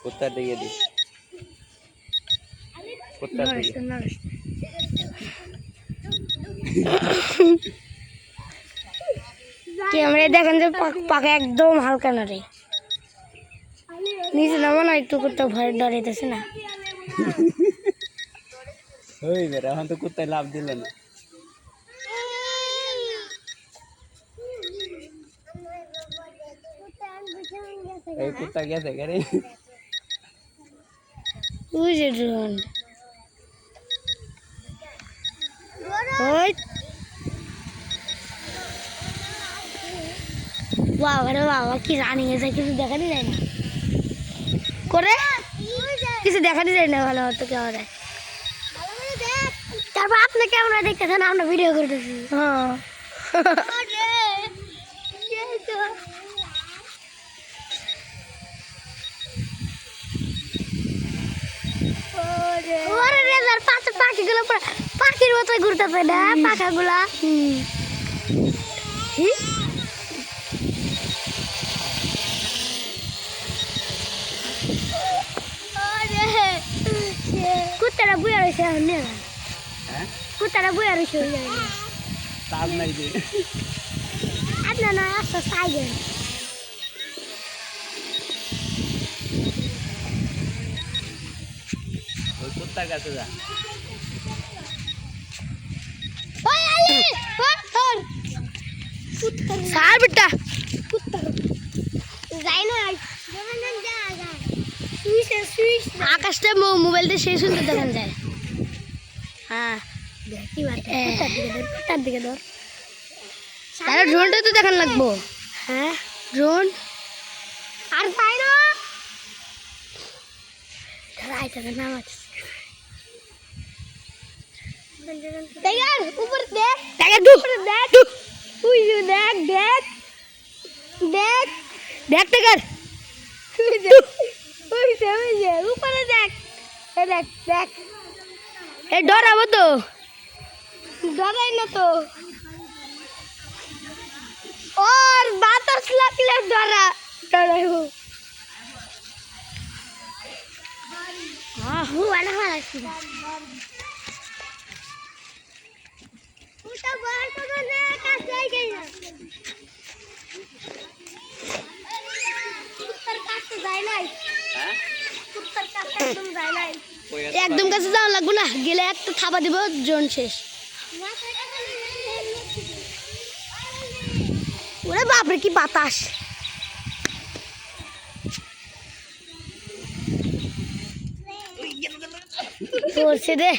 কুত্তার দিকে দি কুত্তার দিকে ক্যামেরা দেখেন যে পাকা একদম হালকা নড়ে নিচে নামো না একটু কুত্তা ভয় ডরাইতেছে না ওই বেটা এখন তো কুত্তায় লাভ দিল না এই কুত্তা গেছে গাড়ি ওই যে ড্রোন ওই বাবা রে বাবা কি রানিং এসে কিছু দেখানি যায় না করে কিছু দেখানি যায় না ভালো হতো ক্যামেরায় তারপর আপনি ক্যামেরা দেখতেছেন আমরা ভিডিও করতেছি হ্যাঁ পাখিগুলো পাখির মতো ঘুরতেছে না পাখাগুলা কুত্তারা বুয়া রয়েছে কুত্তারা বুয়া রয়েছে তার নাই যে আপনার না আসতে সাইকেল ওই কুত্তার কাছে যা সার বেটা যাই না আকাশটা মোবাইলটা শেষ হতে দেখান যায় হ্যাঁ তার দিকে ধর তাহলে ড্রোনটা তো দেখান লাগবো হ্যাঁ ড্রোন আর পাই না নাম আছে উপর দেখ দেখ তুই দেখ দেখ দেখ দেখ টাকার উপরে দেখ দেখ দেখ এই ডরাবো তো ডরাই না তো और বাতাস লাগলে ডরাইবো হুয়ানা হারাইছি ওটা বার করে নে কাছে গই না কুত্তার কাছে যায় নাই হ্যাঁ কুত্তার কাছে একদম যায় নাই ওই একদম কাছে যাওয়া লাগবে না গেলে একটা থাবা দিব জোন শেষ ওরে বাপরে কি বাতাস পড়ছে রে